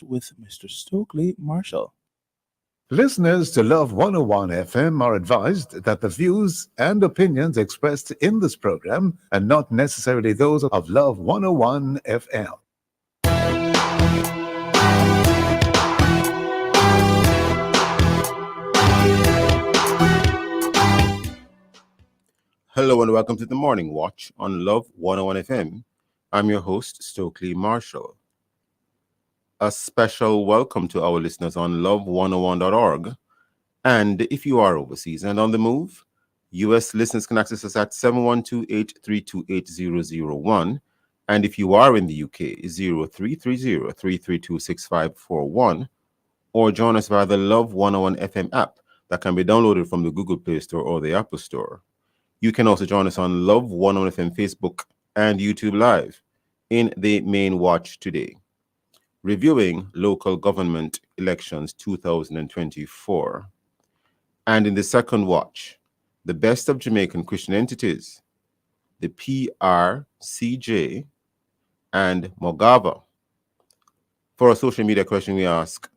with Mr. Stokeley Marshall. Listeners to Love 101 FM are advised that the views and opinions expressed in this program are not necessarily those of Love 101 FM. Hello and welcome to the Morning Watch on Love 101 FM. I'm your host, Stokeley Marshall. A special welcome to our listeners on love101.org. And if you are overseas and on the move, U.S. listeners can access us at 712-832-8001. And if you are in the UK, 0330-332-6541. Or join us via the Love 101 FM app that can be downloaded from the Google Play Store or the Apple Store. You can also join us on Love 101 FM Facebook and YouTube Live in the main watch today, reviewing local government elections 2024. And in the second watch, the best of Jamaican Christian entities, the PRCJ and Mogava. For a social media question, we ask,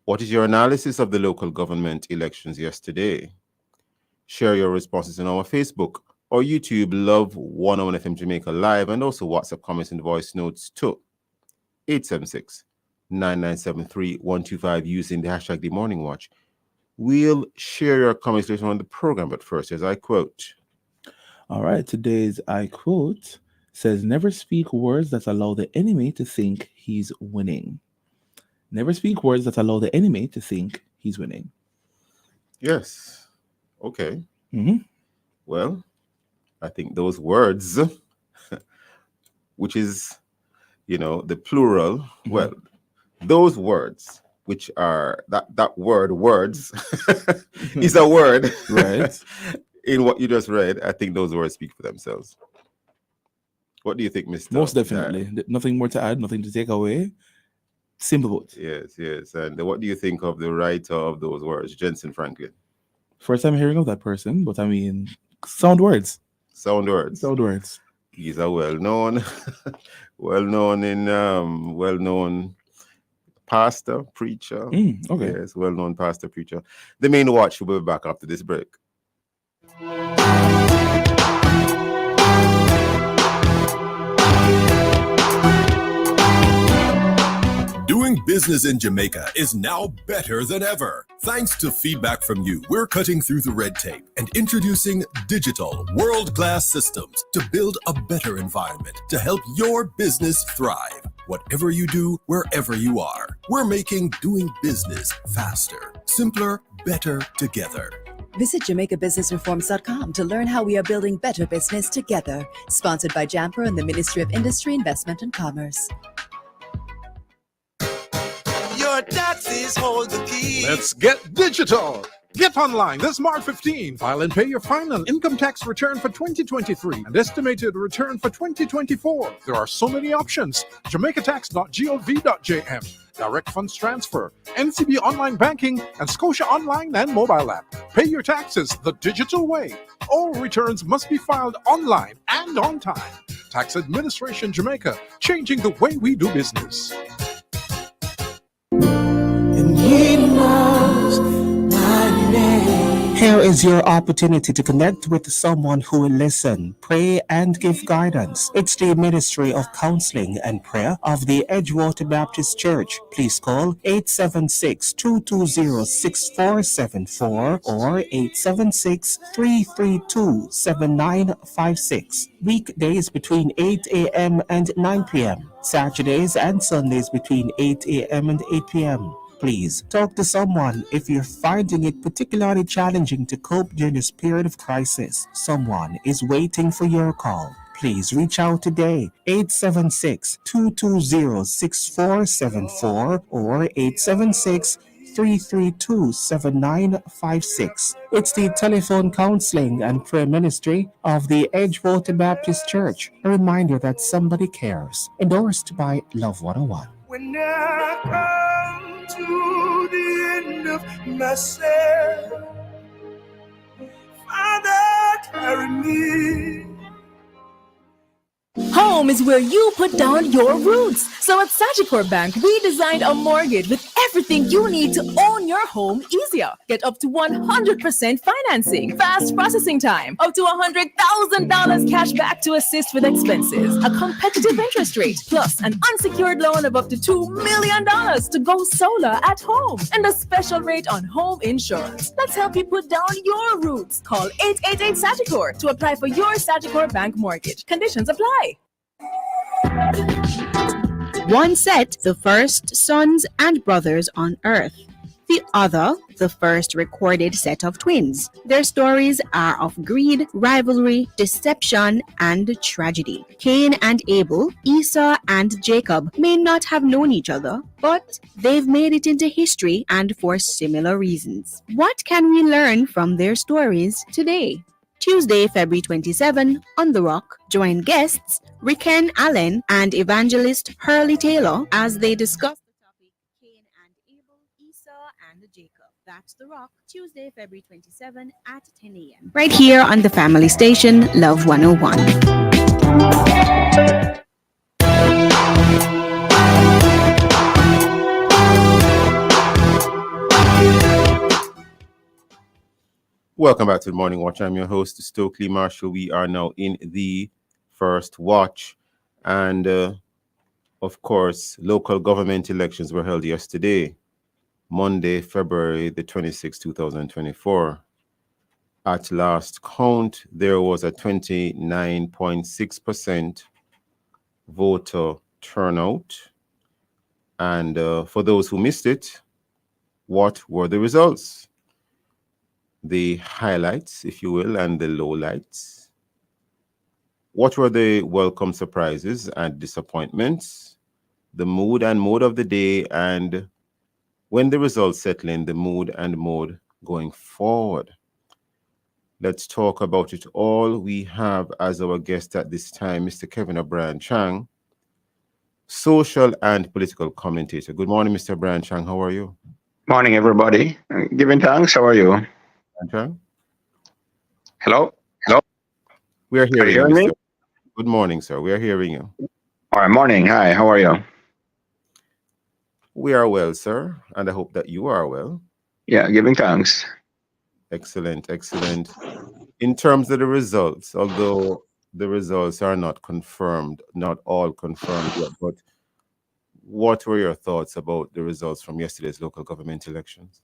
what is your analysis of the local government elections yesterday? Share your responses on our Facebook or YouTube Love 101 FM Jamaica Live, and also WhatsApp comments and voice notes to 876-9973-125 using the hashtag The Morning Watch. We'll share your comments later on the program, but first, as I quote. All right, today's I quote says, "Never speak words that allow the enemy to think he's winning." Never speak words that allow the enemy to think he's winning. Yes. Okay. Mm-hmm. Well, I think those words, which is, the plural, well, those words, which are that word, words, is a word. Right. In what you just read, I think those words speak for themselves. What do you think, Mr.? Most definitely. Nothing more to add, nothing to take away. Simple vote. Yes. And what do you think of the writer of those words, Jensen Franklin? First time hearing of that person, but I mean, sound words. Sound words. He's a well-known pastor, preacher. Okay. Yes, well-known pastor, preacher. The main watch will be back after this break. Doing business in Jamaica is now better than ever. Thanks to feedback from you, we're cutting through the red tape and introducing digital world-class systems to build a better environment to help your business thrive. Whatever you do, wherever you are, we're making doing business faster, simpler, better together. Visit JamaicaBusinessReforms.com to learn how we are building better business together. Sponsored by JAMPRO and the Ministry of Industry, Investment and Commerce. Your taxes hold the key. Let's get digital. Get online this March 15. File and pay your final income tax return for 2023 and estimated return for 2024. There are so many options. JamaicaTax.gov.jm, direct funds transfer, NCB online banking, and Scotia online and mobile app. Pay your taxes the digital way. All returns must be filed online and on time. Tax Administration Jamaica, changing the way we do business. Here is your opportunity to connect with someone who will listen, pray, and give guidance. It's the Ministry of Counseling and Prayer of the Edgewater Baptist Church. Please call 876-220-6474 or 876-332-7956. Weekdays between 8 a.m. and 9 p.m. Saturdays and Sundays between 8 a.m. and 8 p.m. Please talk to someone if you're finding it particularly challenging to cope during this period of crisis. Someone is waiting for your call. Please reach out today, 876-220-6474 or 876-332-7956. It's the telephone counseling and prayer ministry of the Edgewater Baptist Church. A reminder that somebody cares. Endorsed by Love 101. When I come to the end of myself, Father, carry me. Home home is where you put down your roots. So at Sagicor Bank, we designed a mortgage with everything you need to own your home easier. Get up to 100% financing, fast processing time, up to $100,000 cash back to assist with expenses, a competitive interest rate, plus an unsecured loan of up to $2 million to go solar at home, and a special rate on home insurance. Let's help you put down your roots. Call 888 Sagicor to apply for your Sagicor Bank mortgage. Conditions apply. One set, the first sons and brothers on earth. The other, the first recorded set of twins. Their stories are of greed, rivalry, deception, and tragedy. Cain and Abel, Esau and Jacob may not have known each other, but they've made it into history and for similar reasons. What can we learn from their stories today? Tuesday, February 27, on The Rock, join guests Ricken Allen and evangelist Hurley Taylor as they discuss the topic Cain and Abel, Esau and Jacob. That's The Rock, Tuesday, February 27 at 10 a.m. Right here on the family station, Love 101. Welcome back to the Morning Watch. I'm your host, Stokeley Marshall. We are now in the first watch. And, of course, local government elections were held yesterday, Monday, February the 26th, 2024. At last count, there was a 29.6% voter turnout. And for those who missed it, what were the results? The highlights, if you will, and the lowlights. What were the welcome surprises and disappointments? The mood and mode of the day, and when the results settle in, the mood and mode going forward. Let's talk about it all. We have as our guest at this time, Mr. Kevin O'Brien Chang, social and political commentator. Good morning, Mr. O'Brien Chang. How are you? Morning, everybody. Giving thanks. How are you? Hello? Hello? We are hearing you. Mr. Good morning, sir. We are hearing you. All right, morning. Hi, how are you? We are well, sir, and I hope that you are well. Yeah, giving thanks. Excellent, excellent. In terms of the results, although the results are not confirmed, not all confirmed yet, but what were your thoughts about the results from yesterday's local government elections?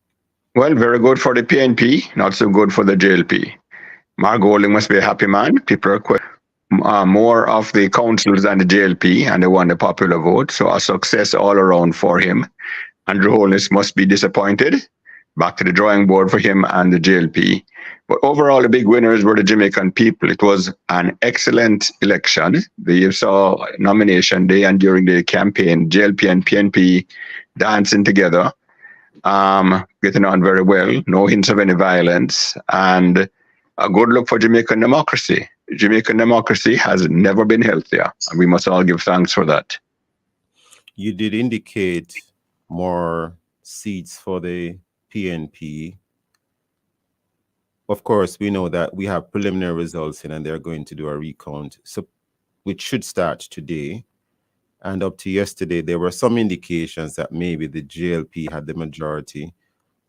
Well, very good for the PNP, not so good for the JLP. Mark Golding must be a happy man. People request more of the councils than the JLP, and they won the popular vote. So a success all around for him. Andrew Holness must be disappointed. Back to the drawing board for him and the JLP. But overall, the big winners were the Jamaican people. It was an excellent election. You saw nomination day and during the campaign, JLP and PNP dancing together. Getting on very well, no hints of any violence, and a good look for Jamaican democracy. Jamaican democracy has never been healthier, and we must all give thanks for that. You did indicate more seats for the PNP. Of course, we know that we have preliminary results in, and they're going to do a recount, so which should start today. And up to yesterday, there were some indications that maybe the JLP had the majority.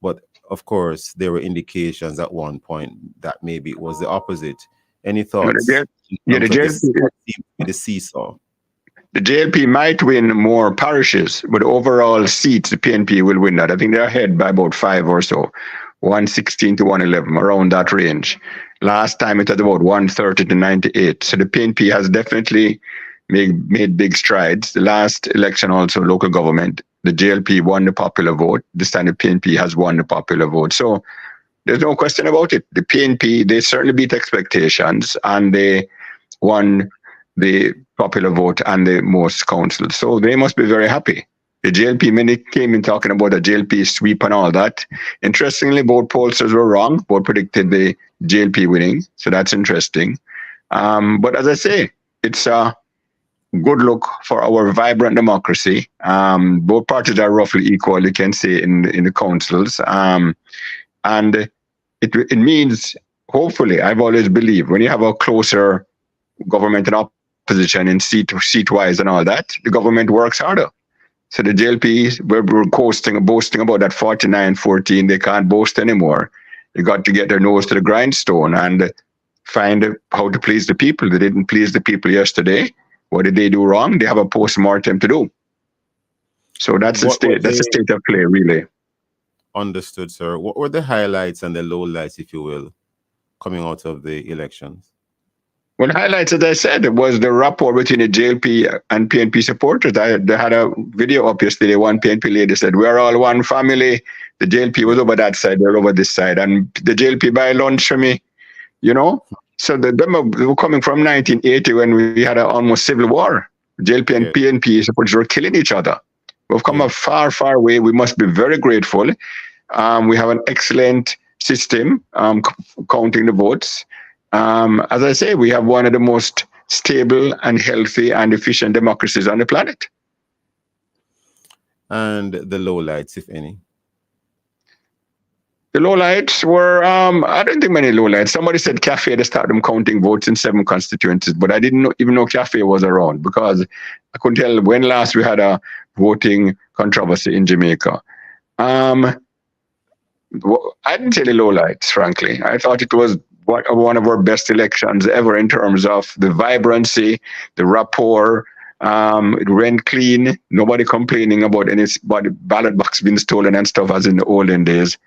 But of course, there were indications at one point that maybe it was the opposite. Any thoughts? The seesaw. The JLP might win more parishes, but overall seats, the PNP will win that. I think they're ahead by about 5 or so, 116 to 111, around that range. Last time it was about 130 to 98. So the PNP has definitely made big strides. The last election also, local government, the JLP won the popular vote. This time the PNP has won the popular vote. So there's no question about it. The PNP, they certainly beat expectations, and they won the popular vote and the most councils. So they must be very happy. The JLP, many came in talking about the JLP sweep and all that. Interestingly, both pollsters were wrong. Both predicted the JLP winning. So that's interesting. But as I say, it's a good look for our vibrant democracy. Both parties are roughly equal, you can say, in the councils. And it means, hopefully, I've always believed, when you have a closer government and position in seat-wise and all that, the government works harder. So the JLP, we're boasting about that 49-14. They can't boast anymore. They got to get their nose to the grindstone and find how to please the people. They didn't please the people yesterday. What did they do wrong? They have a post-mortem to do. So that's the state. That's the state of play, really. Understood, sir. What were the highlights and the lowlights, if you will, coming out of the elections? Well, highlights, as I said, was the rapport between the JLP and PNP supporters. They had a video up yesterday. One PNP lady said, "We're all one family." The JLP was over that side, they're over this side. And the JLP buy lunch for me, you know? So they were coming from 1980 when we had an almost civil war. JLP and PNP supporters were killing each other. We've come a far, far way. We must be very grateful. We have an excellent system counting the votes. As I say, we have one of the most stable and healthy and efficient democracies on the planet. And the lowlights, if any? The lowlights were, I don't think many lowlights. Somebody said Cafe, they started them counting votes in 7 constituencies, but I didn't even know Cafe was around because I couldn't tell when last we had a voting controversy in Jamaica. I didn't see the lowlights, frankly. I thought it was one of our best elections ever in terms of the vibrancy, the rapport. It went clean. Nobody complaining about any ballot box being stolen and stuff as in the olden days.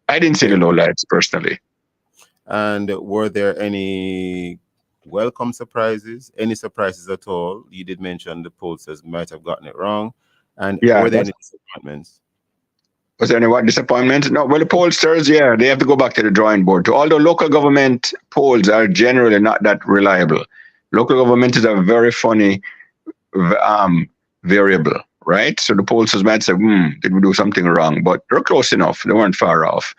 I didn't see the lowlights personally. And were there any welcome surprises? Any surprises at all? You did mention the pollsters might have gotten it wrong. And were there any disappointments? Was there any disappointments? No. Well, the pollsters, they have to go back to the drawing board. Although local government polls are generally not that reliable. Local government is a very funny variable, right? So the pollsters might say, did we do something wrong? But they're close enough. They weren't far off.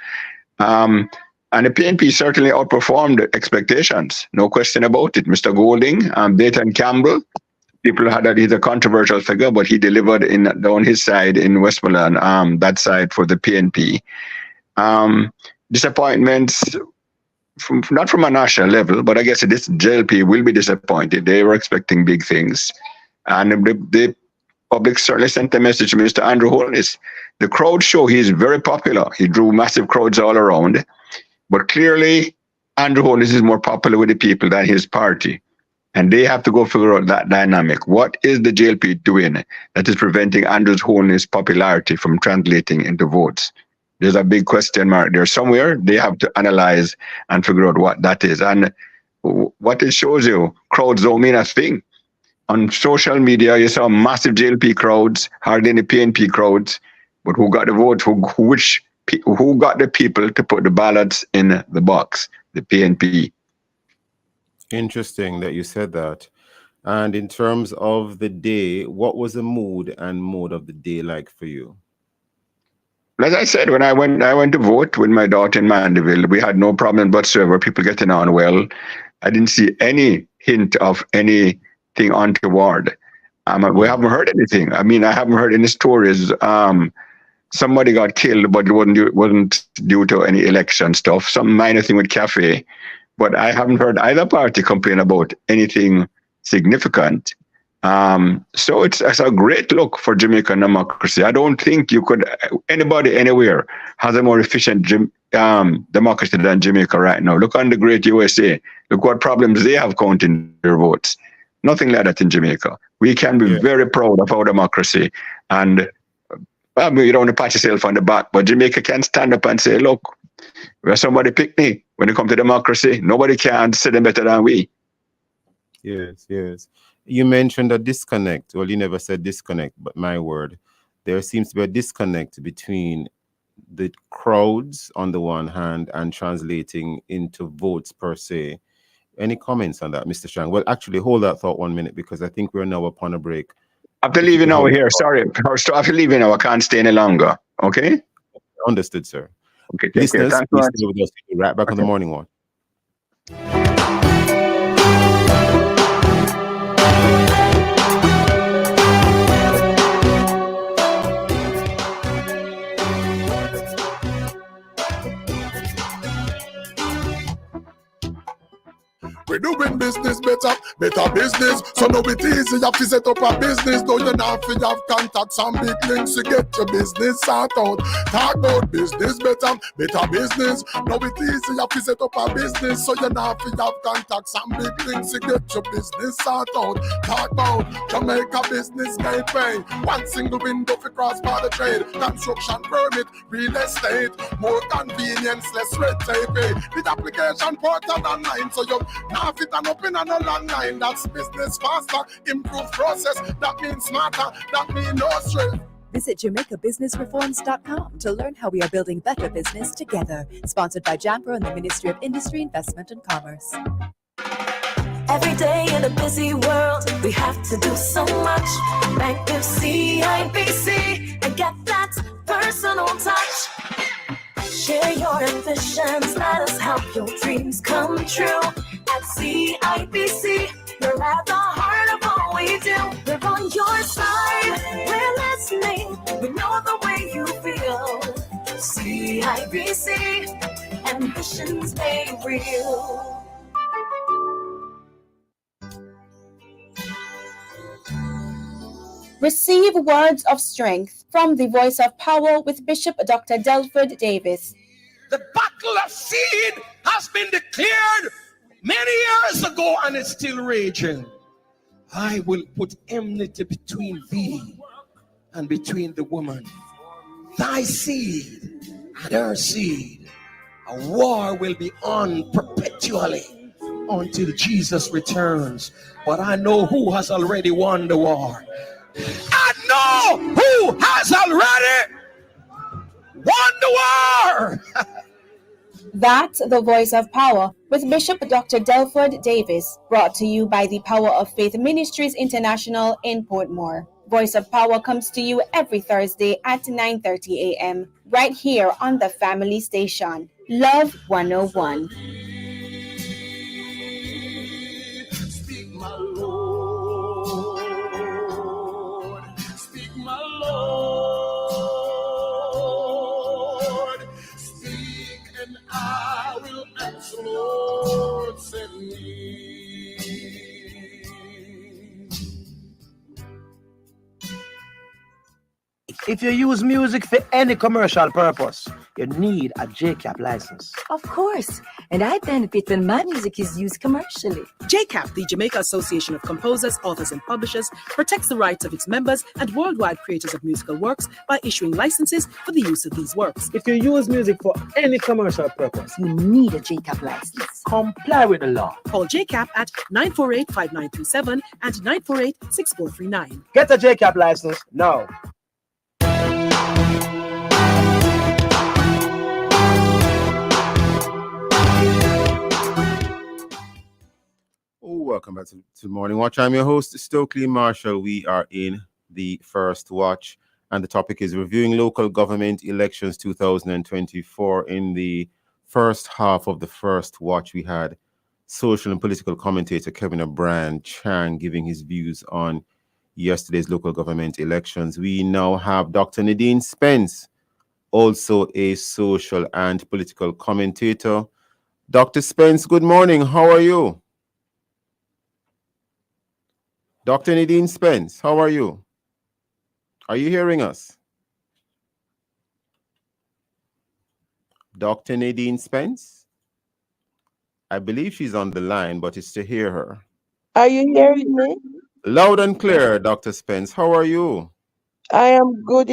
And the PNP certainly outperformed expectations. No question about it. Mr. Golding, Dayton Campbell, people had that he's a controversial figure, but he delivered on his side in Westmoreland, that side for the PNP. Disappointments, not from a national level, but I guess this JLP will be disappointed. They were expecting big things. And the public certainly sent a message to Mr. Andrew Holness. The crowd show he's very popular. He drew massive crowds all around. But clearly, Andrew Holness is more popular with the people than his party. And they have to go figure out that dynamic. What is the JLP doing that is preventing Andrew Holness' popularity from translating into votes? There's a big question mark there somewhere. They have to analyze and figure out what that is. And what it shows you, crowds don't mean a thing. On social media, you saw massive JLP crowds, hardly any PNP crowds. But who got the vote? Who got the people to put the ballots in the box? The PNP. Interesting that you said that. And in terms of the day, what was the mood and mode of the day like for you? As I said, when I went to vote with my daughter in Mandeville, we had no problem whatsoever. People getting on well. I didn't see any hint of anything untoward. We haven't heard anything. I mean, I haven't heard any stories. Somebody got killed, but it wasn't due to any election stuff. Some minor thing with Cafe. But I haven't heard either party complain about anything significant. So it's a great look for Jamaican democracy. I don't think anybody anywhere has a more efficient democracy than Jamaica right now. Look on the great USA. Look what problems they have counting their votes. Nothing like that in Jamaica. We can be very proud of our democracy. And you don't want to pat yourself on the back, but Jamaica can stand up and say, look, where somebody picked me. When it comes to democracy, nobody can say them better than we. Yes. You mentioned a disconnect. Well, you never said disconnect, but my word. There seems to be a disconnect between the crowds on the one hand and translating into votes per se. Any comments on that, Mr. Strang? Well, actually, hold that thought 1 minute because I think we're now upon a break. After leaving over here, sorry. After leaving now, I can't stay any longer. Okay? Understood, sir. Okay, listeners, please stay with us. We'll be right back on the morning one. We doing business better, better business. So now it easy to set up a business. Though you not fi have contacts and big links to get your business sort out. Talk about business better, better business. Now it easy to set up a business. So you not fi have contacts and big links to get your business sort out. Talk about Jamaica business gateway. One single window for cross-border trade. Construction permit, real estate. More convenience, less red tape. With application portal online, so you now fit and open on a long line. That's business faster, improve process. That means smarter, that means no stress. Visit JamaicaBusinessReforms.com to learn how we are building better business together. Sponsored by Jamper and the Ministry of Industry, Investment and Commerce. Every day in a busy world, we have to do so much. Bank with CIBC and get that personal touch. Share your ambitions, let us help your dreams come true. At CIBC, you're at the heart of all we do. We're on your side, we're listening, we know the way you feel. CIBC, ambitions made real. Receive words of strength from the Voice of Power with Bishop Dr. Delford Davis. The battle of seed has been declared many years ago and is still raging. I will put enmity between thee and between the woman, thy seed and her seed. A war will be on perpetually until Jesus returns. But I know who has already won the war. I know who has already won the war. That's the Voice of Power with Bishop Dr. Delford Davis, brought to you by the Power of Faith Ministries International in Portmore. Voice of Power comes to you every Thursday at 9:30 a.m. right here on the family station, Love 101. Speak, my Lord. Speak, my Lord. Speak, and I will answer, Lord, send me. If you use music for any commercial purpose, you need a JCAP license. Of course, and I benefit when my music is used commercially. JCAP, the Jamaica Association of Composers, Authors and Publishers, protects the rights of its members and worldwide creators of musical works by issuing licenses for the use of these works. If you use music for any commercial purpose, you need a JCAP license. Comply with the law. Call JCAP at 948-5937 and 948-6439. Get a JCAP license now. Welcome back to Morning Watch. I'm your host, Stokeley Marshall. We are in the first watch, and the topic is reviewing local government elections 2024. In the first half of the first watch, we had social and political commentator Kevin O'Brien Chang giving his views on yesterday's local government elections. We now have Dr. Nadine Spence, also a social and political commentator. Dr. Spence, good morning. How are you? Dr. Nadine Spence, how are you? Are you hearing us? Dr. Nadine Spence? I believe she's on the line, but it's to hear her. Are you hearing me? Loud and clear, Dr. Spence. How are you? I am good,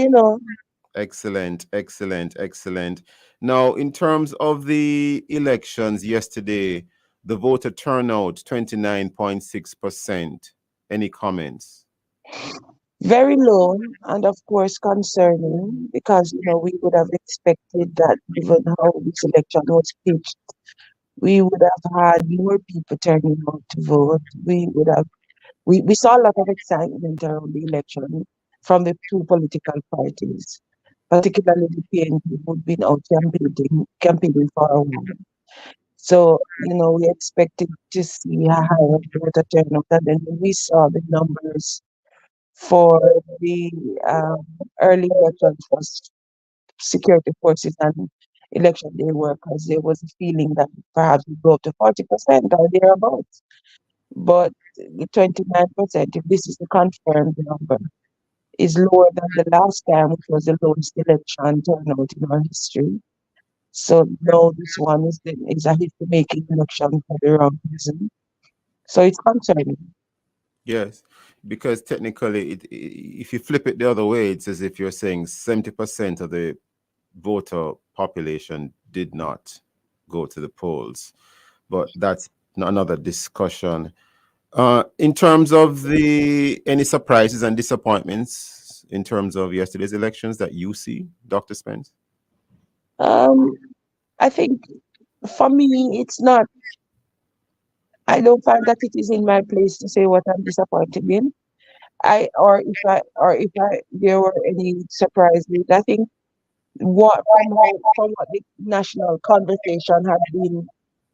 Excellent, excellent, excellent. Now, in terms of the elections yesterday, the voter turnout, 29.6%. Any comments? Very low, and of course concerning, because we would have expected that given how this election was pitched, we would have had more people turning out to vote. We saw a lot of excitement around the election from the two political parties, particularly the PNP, who'd been out campaigning for a while. So, we expected to see a higher voter turnout, and then we saw the numbers for the early elections for security forces and election day were, because there was a feeling that perhaps we go up to 40% or thereabouts. But the 29%, if this is the confirmed number, is lower than the last time, which was the lowest election turnout in our history. So now this one is a history-making election for the wrong reason. So it's concerning. Yes, because technically, if you flip it the other way, it's as if you're saying 70% of the voter population did not go to the polls. But that's another discussion. In terms of any surprises and disappointments in terms of yesterday's elections that you see, Dr. Spence? I think for me, it's not. I don't find that it is in my place to say what I'm disappointed in. Or if there were any surprises. I think from what the national conversation had been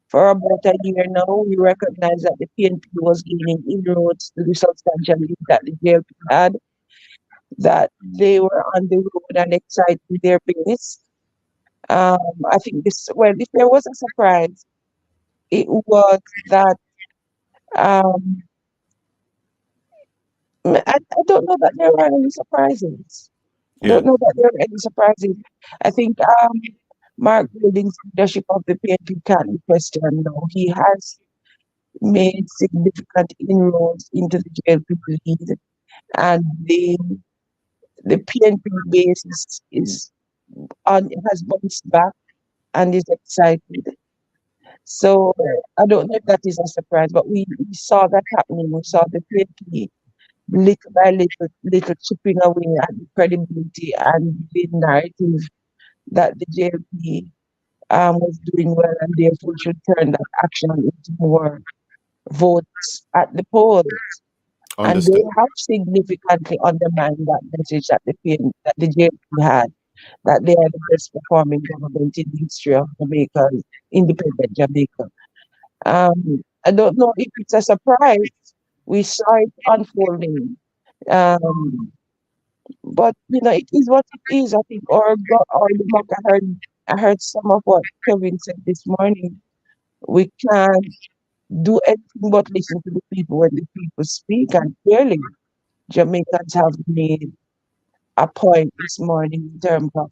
for about a year now, we recognize that the PNP was gaining inroads to the substantial lead that the JLP had, that they were on the road and exciting their base. I think if there was a surprise, it was that um, I don't know that there were any surprises. I don't know that there were any surprises. I think Mark Golding's leadership of the PNP can't be questioned now. He has made significant inroads into the JLP lead, and the PNP base has bounced back and is excited. So I don't know if that is a surprise, but we saw that happening. We saw the PNP little by little chipping away at the credibility and the narrative that the JLP was doing well, and therefore should turn that action into more votes at the polls. And they Understood. have significantly undermined that message that the JLP had, that they are the best performing government in the history of Jamaica, independent Jamaica. I don't know if it's a surprise. We saw it unfolding. But it is what it is. I think I heard some of what Kevin said this morning. We can't do anything but listen to the people when the people speak, and clearly Jamaicans have made a point this morning in terms of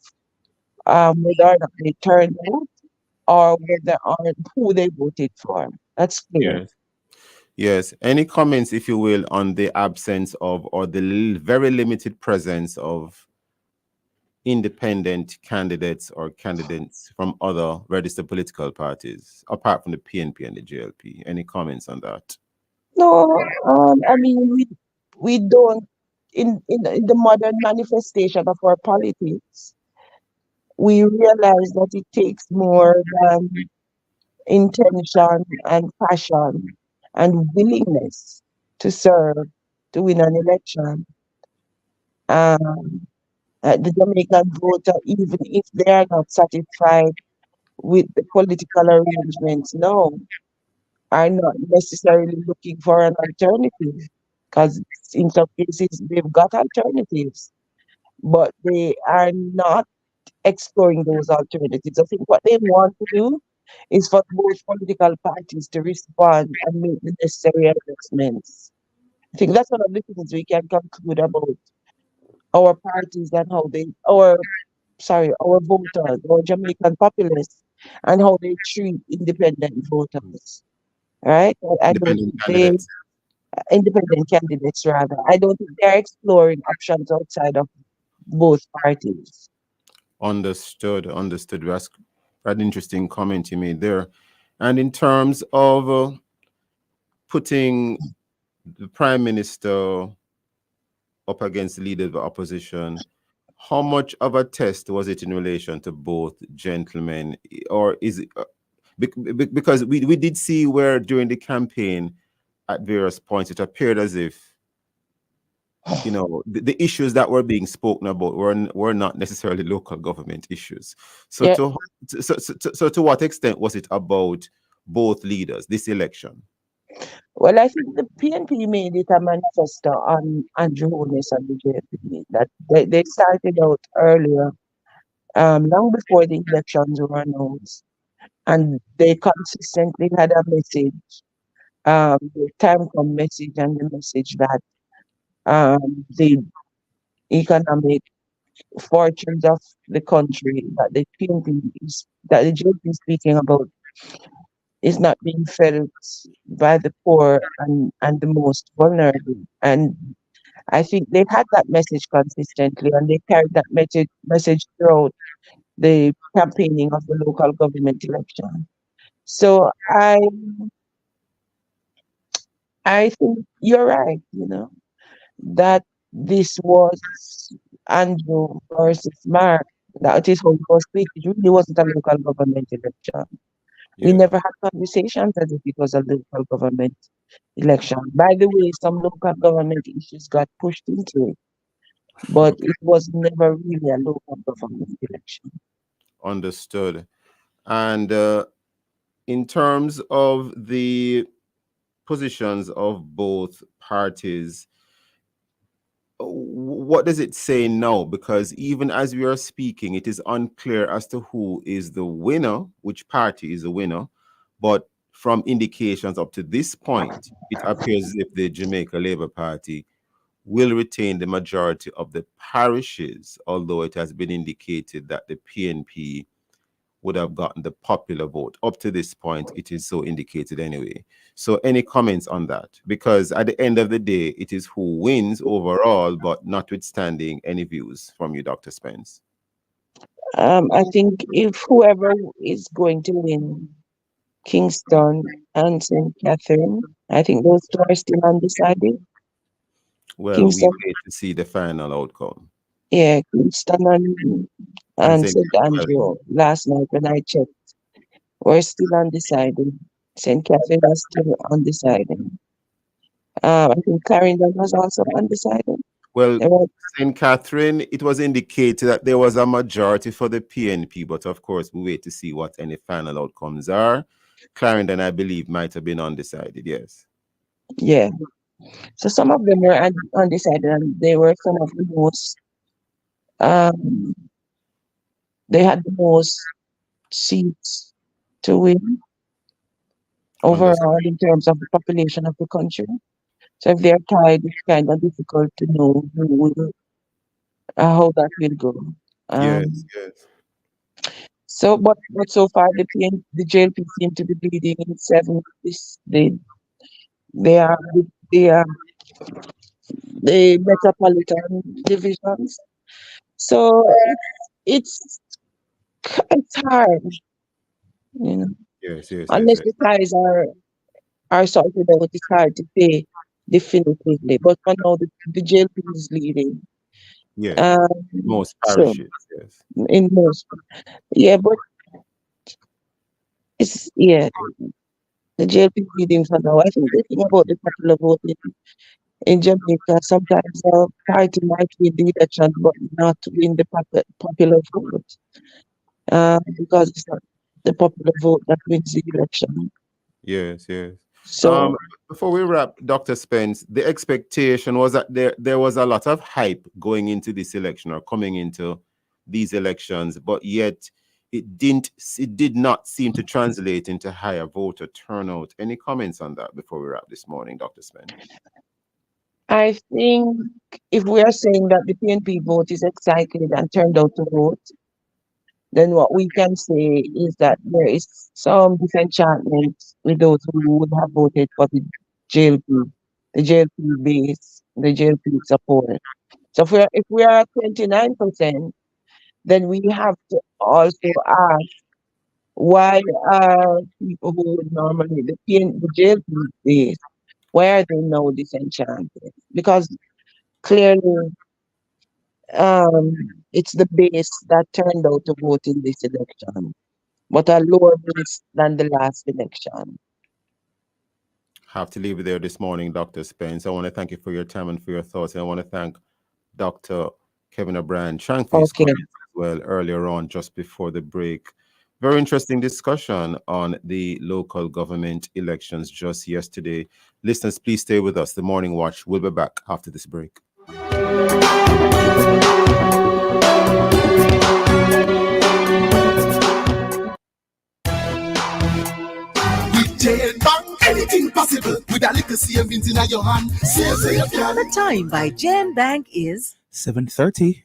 whether or not they turned out or whether or who they voted for. That's clear. Yes. Yes. Any comments, if you will, on the absence of or the very limited presence of independent candidates or candidates from other registered political parties, apart from the PNP and the JLP? Any comments on that? No, I mean we don't in the modern manifestation of our politics, we realize that it takes more than intention and passion and willingness to serve to win an election. The Jamaican voter, even if they are not satisfied with the political arrangements now, are not necessarily looking for an alternative, because in some cases they've got alternatives, but they are not exploring those alternatives. I think what they want to do is for both political parties to respond and make the necessary adjustments. I think that's one of the things we can conclude about our parties and our voters, our Jamaican populace, and how they treat independent voters. Right? I don't Independent think candidates. independent candidates rather. I don't think they're exploring options outside of both parties. Understood. Understood. That's an interesting comment you made there. And in terms of putting the Prime Minister up against the leader of the opposition, how much of a test was it in relation to both gentlemen? Or is it because we did see where during the campaign at various points it appeared as if the issues that were being spoken about were not necessarily local government issues. So Yeah. to what extent was it about both leaders this election? Well, I think the PNP made it a manifesto on Andrew Holness and the JLP that they started out earlier long before the elections were announced, and they consistently had a message, the time come message and the message that the economic fortunes of the country that the PNP is that the JP is speaking about is not being felt by the poor and the most vulnerable. And I think they had that message consistently and they carried that message throughout the campaigning of the local government election. So I think you're right, that this was Andrew versus Mark. That is how it was played. It really wasn't a local government election. We Yeah. never had conversations as if it was a local government election. By the way, some local government issues got pushed into it, but it was never really a local government election. Understood. And in terms of the positions of both parties, what does it say now? Because even as we are speaking, it is unclear as to who is the winner, which party is the winner. But from indications up to this point, it appears as if the Jamaica Labour Party will retain the majority of the parishes, although it has been indicated that the PNP would have gotten the popular vote. Up to this point, it is so indicated anyway. So any comments on that? Because at the end of the day, it is who wins overall, but notwithstanding any views from you, Dr. Spence. I think if whoever is going to win Kingston and St. Catherine, I think those two are still undecided. Well, we Kingston, wait to see the final outcome. yeah, Kingston And and St. St. Andrew last night when I checked were still undecided. St. Catherine was still undecided. I think Clarendon was also undecided. Well, They were- St. Catherine, it was indicated that there was a majority for the PNP, but of course, we wait to see what any final outcomes are. Clarendon, I believe, might have been undecided, yes. Yeah. So some of them were undecided, and they were some of the most. Um, they had the most seats to win overall in terms of the population of the country. So if they're tied, it's kind of difficult to know who will, how that will go. Yes, Um, yes. so, but so far the JLP seem to be leading in seven. They are they are the metropolitan divisions. So it's it's hard, you know. Yes, yes, yes, Unless yes. the ties are sorted out, it's hard to say definitively. But for now, the JLP is leading. Yes. Um, Most so parishes, yes. in most, yeah, but it's yeah, the JLP is leading for now. I think the thing about the popular vote in Jamaica, sometimes a party might win the election but not win the popular vote. Because it's not the popular vote that wins the election. Yes, yes. So Before we wrap, Dr. Spence, the expectation was that there was a lot of hype going into this election or coming into these elections, but yet it did not seem to translate into higher voter turnout. Any comments on that before we wrap this morning, Dr. Spence? I think if we are saying that the PNP vote is excited and turned out to vote, then what we can say is that there is some disenchantment with those who would have voted for JLP, the JLP base, the JLP support. So if we are at 29%, then we have to also ask why are people who would normally the JLP base, why are they now disenchanted? Because clearly um, it's the base that turned out to vote in this election, but a lower base than the last election. Have to leave it there this morning, Dr. Spence. I want to thank you for your time and for your thoughts. And I want to thank Dr. Kevin O'Brien Chang for his Okay. comments as well earlier on, just before the break. Very interesting discussion on the local government elections just yesterday. Listeners, please stay with us. The Morning Watch will be back after this break. little savings in your hand. Say you can. The time by Jan Bank is 7:30.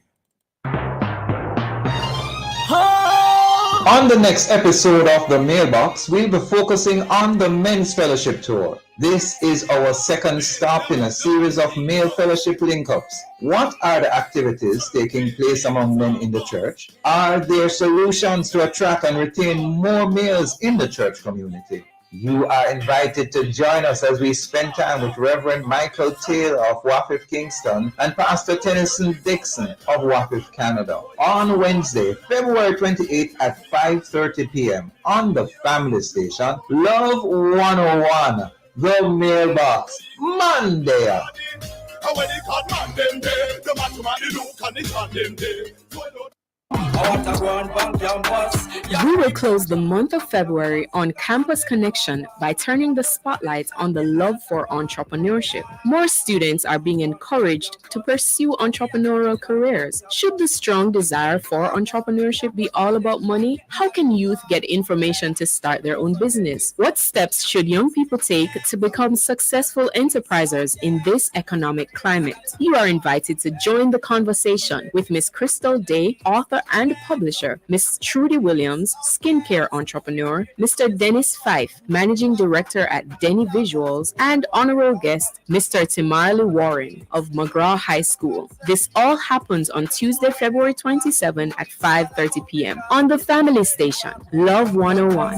On the next episode of The Mailbox, we'll be focusing on the Men's Fellowship Tour. This is our second stop in a series of male fellowship link-ups. What are the activities taking place among men in the church? Are there solutions to attract and retain more males in the church community? You are invited to join us as we spend time with Reverend Michael Taylor of Wafiff Kingston and Pastor Tennyson Dixon of Wafiff Canada on Wednesday, February 28th at 5:30 p.m. on the family station, Love 101, The Mailbox, Monday. We will close the month of February on Campus Connection by turning the spotlight on the love for entrepreneurship. More students are being encouraged to pursue entrepreneurial careers. Should the strong desire for entrepreneurship be all about money? How can youth get information to start their own business? What steps should young people take to become successful enterprisers in this economic climate? You are invited to join the conversation with Miss Crystal Day, author and publisher, Miss Trudy Williams, skincare entrepreneur, Mr. Dennis Fife, managing director at Denny Visuals, and honorable guest, Mr. Timarley Warren of McGraw High School. This all happens on Tuesday, February 27 at 5:30 p.m. on the family station, Love 101.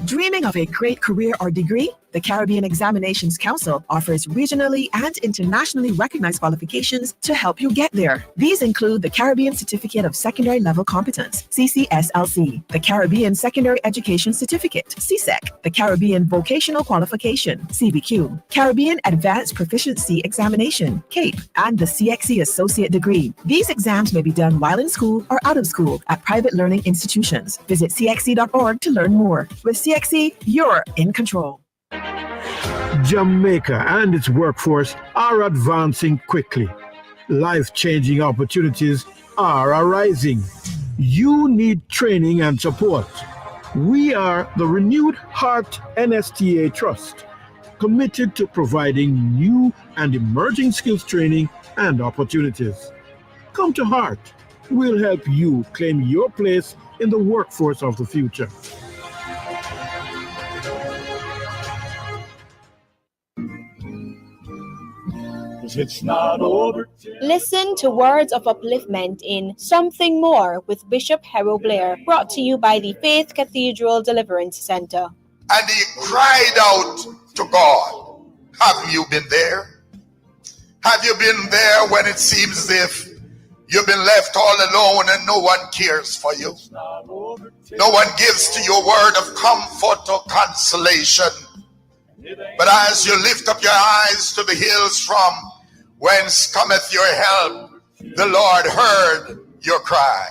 Dreaming of a great career or degree? The Caribbean Examinations Council offers regionally and internationally recognized qualifications to help you get there. These include the Caribbean Certificate of Secondary Level Competence, CCSLC, the Caribbean Secondary Education Certificate, CSEC, the Caribbean Vocational Qualification, CVQ, Caribbean Advanced Proficiency Examination, CAPE, and the CXC Associate Degree. These exams may be done while in school or out of school at private learning institutions. Visit cxc.org to learn more. With CXC, you're in control. Jamaica and its workforce are advancing quickly. Life-changing opportunities are arising. You need training and support. We are the Renewed Heart NSTA Trust, committed to providing new and emerging skills training and opportunities. Come to Heart. We'll help you claim your place in the workforce of the future. It's not over. Listen to words of upliftment in Something More with Bishop Harold Blair, brought to you by the Faith Cathedral Deliverance Center. And he cried out to God. Have you been there? Have you been there when it seems as if you've been left all alone and no one cares for you? No one gives to you a word of comfort or consolation. But as you lift up your eyes to the hills from whence cometh your help, the Lord heard your cry.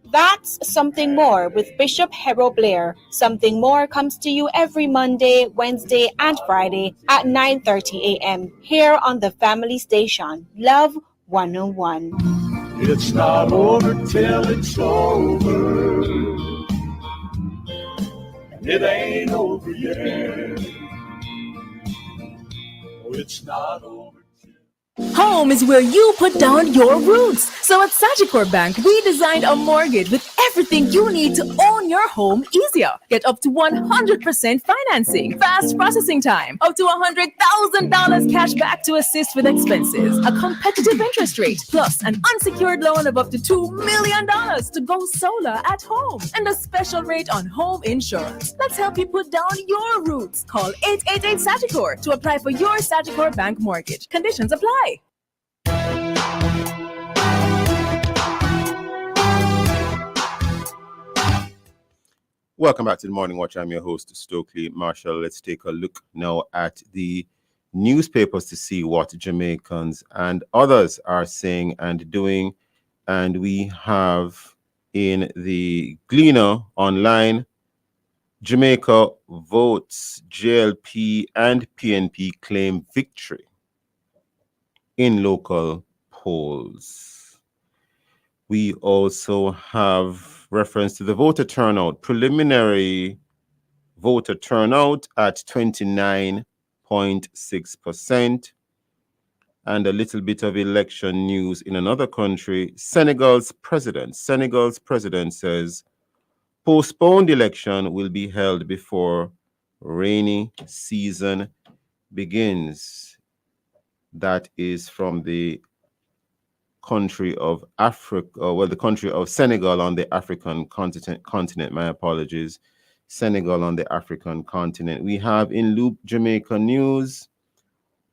That's Something More with Bishop Harold Blair. Something More comes to you every Monday, Wednesday, and Friday at 9:30 a.m. here on the family station, Love 101. It's not over till it's over. And it ain't over yet. Oh, it's not over. Home is where you put down your roots. So at Sagicor Bank, we designed a mortgage with everything you need to own your home easier. Get up to 100% financing, fast processing time, up to $100,000 cash back to assist with expenses, a competitive interest rate, plus an unsecured loan of up to $2 million to go solar at home, and a special rate on home insurance. Let's help you put down your roots. Call 888 Sagicor to apply for your Sagicor Bank mortgage. Conditions apply. Welcome back to the Morning Watch. I'm your host, Stokeley Marshall. Let's take a look now at the newspapers to see what Jamaicans and others are saying and doing. And we have in the Gleaner online, Jamaica votes, JLP and PNP claim victory in local polls. We also have reference to the voter turnout. Preliminary voter turnout at 29.6%. And a little bit of election news in another country. Senegal's president says postponed election will be held before rainy season begins. That is from the country of Africa, the country of Senegal on the African continent. My apologies. Senegal on the African continent. We have in Loop Jamaica news,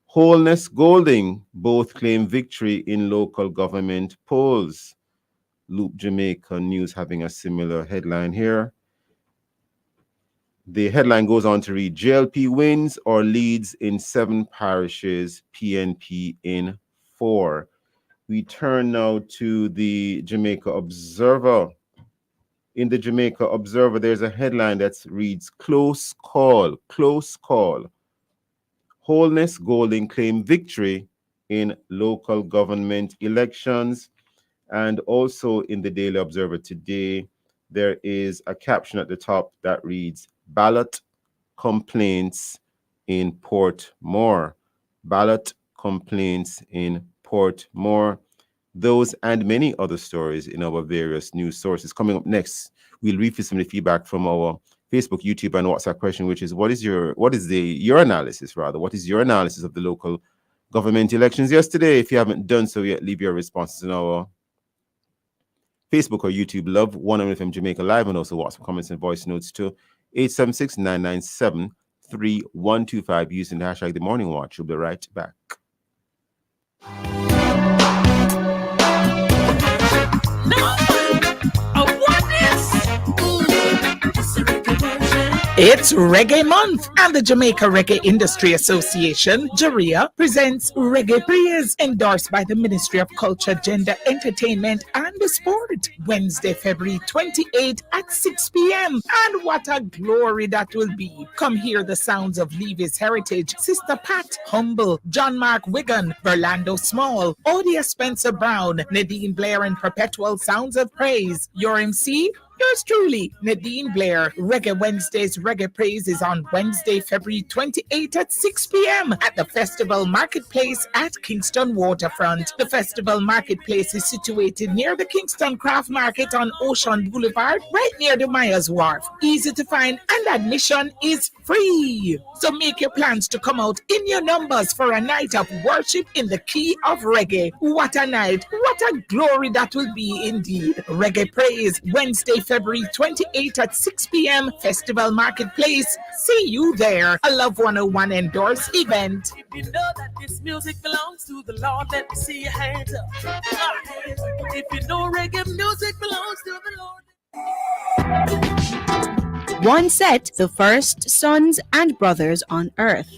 Wholeness Golding both claim victory in local government polls. Loop Jamaica news having a similar headline here. The headline goes on to read, JLP wins or leads in 7 parishes, PNP in 4. We turn now to the Jamaica Observer. In the Jamaica Observer, there's a headline that reads, Close call. Wholeness Golding claim victory in local government elections. And also in the Daily Observer today, there is a caption at the top that reads, Ballot complaints in Portmore. Ballot complaints in Portmore. Those and many other stories in our various news sources. Coming up next, we'll read some of the feedback from our Facebook, YouTube, and WhatsApp question, which is your analysis rather? What is your analysis of the local government elections yesterday? If you haven't done so yet, leave your responses in our Facebook or YouTube Love 100 FM Jamaica Live, and also WhatsApp comments and voice notes to 876-997-3125 using the hashtag The Morning Watch. We'll be right back. It's Reggae Month, and the Jamaica Reggae Industry Association, JARIA, presents Reggae Praise, endorsed by the Ministry of Culture, Gender, Entertainment, and Sport, Wednesday, February 28th at 6 p.m. And what a glory that will be. Come hear the sounds of Levy's Heritage, Sister Pat, Humble, John Mark Wigan, Verlando Small, Odia Spencer Brown, Nadine Blair, and Perpetual Sounds of Praise. Your MC? Yours truly, Nadine Blair. Reggae Wednesday's Reggae Praise is on Wednesday, February 28th at 6 p.m. at the Festival Marketplace at Kingston Waterfront. The Festival Marketplace is situated near the Kingston Craft Market on Ocean Boulevard, right near the Myers Wharf. Easy to find, and admission is free. So make your plans to come out in your numbers for a night of worship in the key of reggae. What a night, what a glory that will be indeed. Reggae Praise, Wednesday, February 28th at 6 p.m. Festival Marketplace. See you there. A Love 101 endorsed event. If you know that this music belongs to the Lord, let me see your hands up. If you know reggae music belongs to the Lord. One set, the first sons and brothers on earth.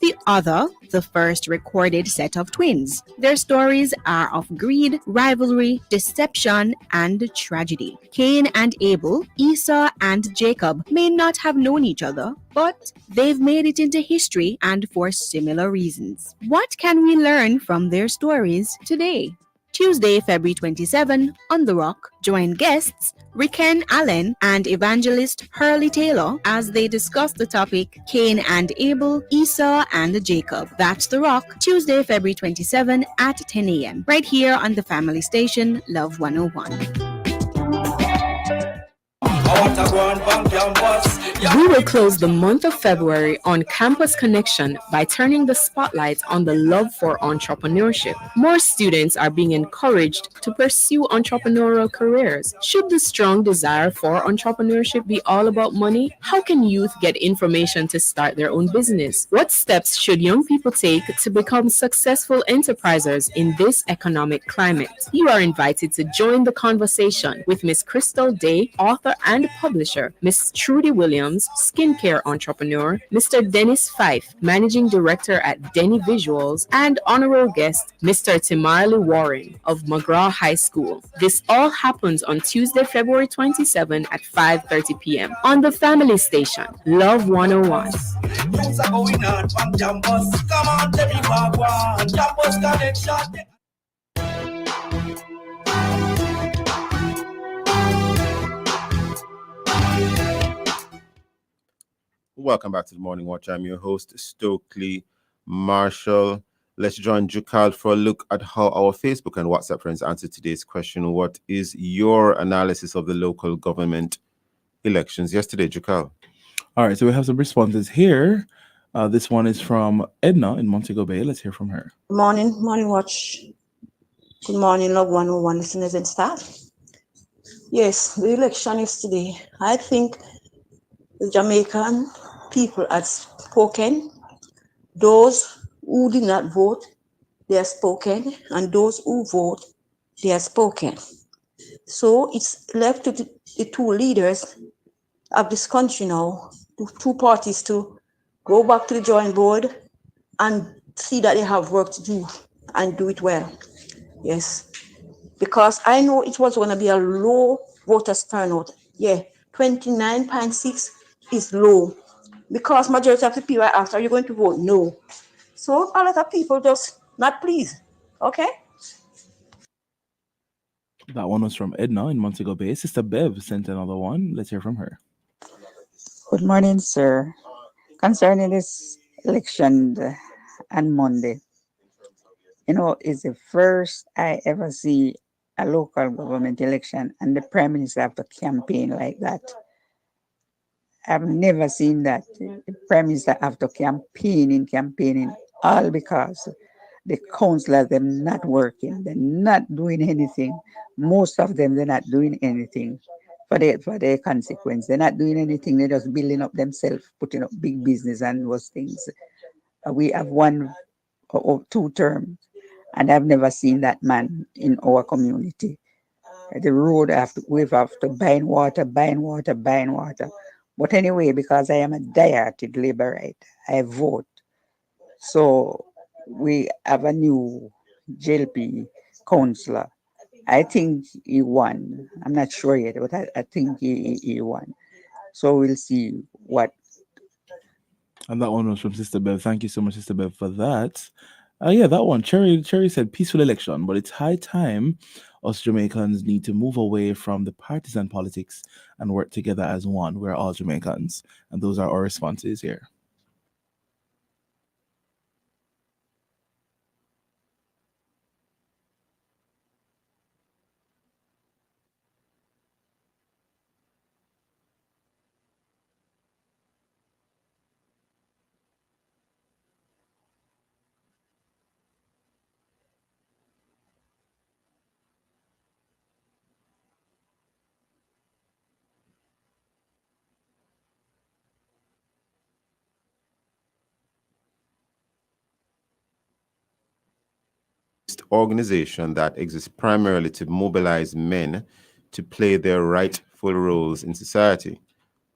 The other, the first recorded set of twins. Their stories are of greed, rivalry, deception, and tragedy. Cain and Abel, Esau and Jacob may not have known each other, but they've made it into history, and for similar reasons. What can we learn from their stories today? Tuesday, February 27, on The Rock, join guests Riken Allen and evangelist Hurley Taylor as they discuss the topic Cain and Abel, Esau and Jacob. That's The Rock, Tuesday, February 27 at 10 a.m. right here on the family station, Love 101. We will close the month of February on Campus Connection by turning the spotlight on the love for entrepreneurship. More students are being encouraged to pursue entrepreneurial careers. Should the strong desire for entrepreneurship be all about money? How can youth get information to start their own business? What steps should young people take to become successful enterprisers in this economic climate? You are invited to join the conversation with Miss Crystal Day, author and publisher, Miss Trudy Williams, skincare entrepreneur, Mr. Dennis Fife, managing director at Denny Visuals, and honorable guest, Mr. Timarley Warren of McGraw High School. This all happens on Tuesday, February 27 at 5:30 p.m. on the family station, Love 101. Welcome back to the Morning Watch. I'm your host, Stokeley Marshall. Let's join Jukal for a look at how our Facebook and WhatsApp friends answered today's question. What is your analysis of the local government elections yesterday, Jukal? All right, so we have some responses here. This one is from Edna in Montego Bay. Let's hear from her. Morning watch. Good morning, log 101 listeners and staff. Yes, the election yesterday, I think the Jamaican people had spoken. Those who did not vote, they have spoken, and those who vote, they have spoken. So it's left to the two leaders of this country now, the two parties, to go back to the drawing board and see that they have work to do and do it well. Yes, because I know it was going to be a low voters turnout. Yeah, 29.6 is low because majority of the people I asked, are you going to vote? No. So a lot of people just not pleased. Okay. That one was from Edna in Montego Bay. Sister Bev sent another one. Let's hear from her. Good morning, sir. Concerning this election on Monday, it's the first I ever see a local government election and the prime minister have to campaign like that. I've never seen that. The prime minister have to campaigning, all because the councillors, they're not working, they're not doing anything. Most of them, they're not doing anything for their consequence. They're not doing anything, they're just building up themselves, putting up big business and those things. We have 1 or 2 terms, and I've never seen that man in our community. The road we have to buying water. But anyway, because I am a dieted laborite, I vote. So we have a new JLP councillor. I think he won. I'm not sure yet, but I think he won. So we'll see what. And that one was from Sister Bev. Thank you so much, Sister Bev, for that. Yeah, that one. Cherry said peaceful election, but it's high time us Jamaicans need to move away from the partisan politics and work together as one. We're all Jamaicans. And those are our responses here. Organization that exists primarily to mobilize men to play their rightful roles in society.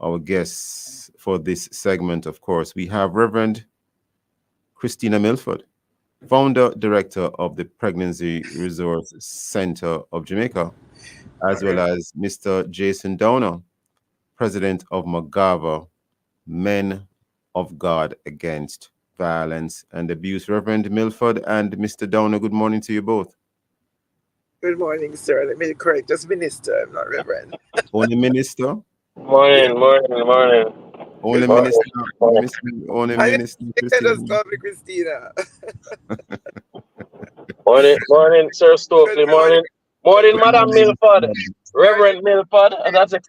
Our guests for this segment, of course, we have Reverend Christina Milford, founder director of the Pregnancy Resource Center of Jamaica, as well as Mr. Jason Downer, president of Magava Men of God Against Violence and Abuse. Reverend Milford and Mr. Downer, good morning to you both. Good morning, sir. Let me correct, just minister, I'm not reverend. Only minister? Morning. Only minister. Only minister. Just call me Christina. Morning, Sir Stokeley. Morning, Madam Milford. Reverend Milford. That's it.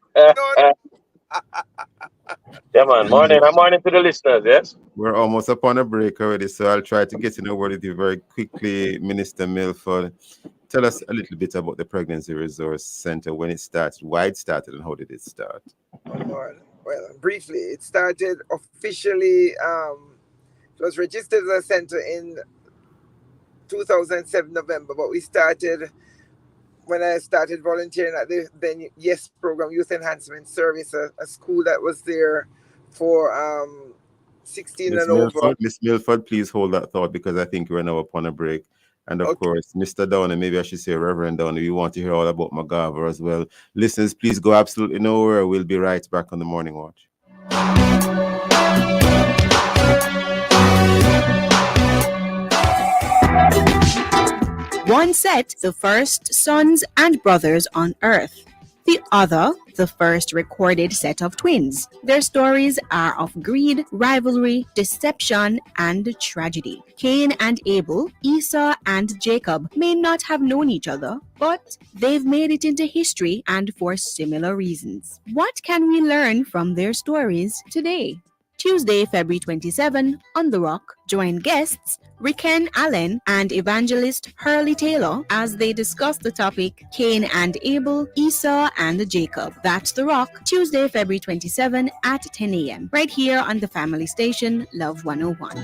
Yeah, man. Morning to the listeners, yes? We're almost upon a break already, so I'll try to get in a word with you very quickly, Minister Milford. Tell us a little bit about the Pregnancy Resource Center, when it started, why it started, and how did it start? Well, briefly, it started officially, it was registered as a center in 2007 November, but we started when I started volunteering at the then YES program, Youth Enhancement Service, a school that was there for 16 Ms. and over. Miss Milford, please hold that thought because I think we're now upon a break. And of course, Mr. Downer, maybe I should say Reverend Downer, we want to hear all about Magava as well. Listeners, please go absolutely nowhere. We'll be right back on the Morning Watch. One set the first sons and brothers on earth, the other the first recorded set of twins. Their stories are of greed, rivalry, deception, and tragedy. Cain and Abel, Esau and Jacob may not have known each other, but they've made it into history and for similar reasons. What can we learn from their stories today? Tuesday, February 27, on The Rock, join guests Riken Allen and evangelist Hurley Taylor as they discuss the topic Cain and Abel, Esau and Jacob. That's The Rock, Tuesday, February 27 at 10 a.m. right here on the family station, Love 101.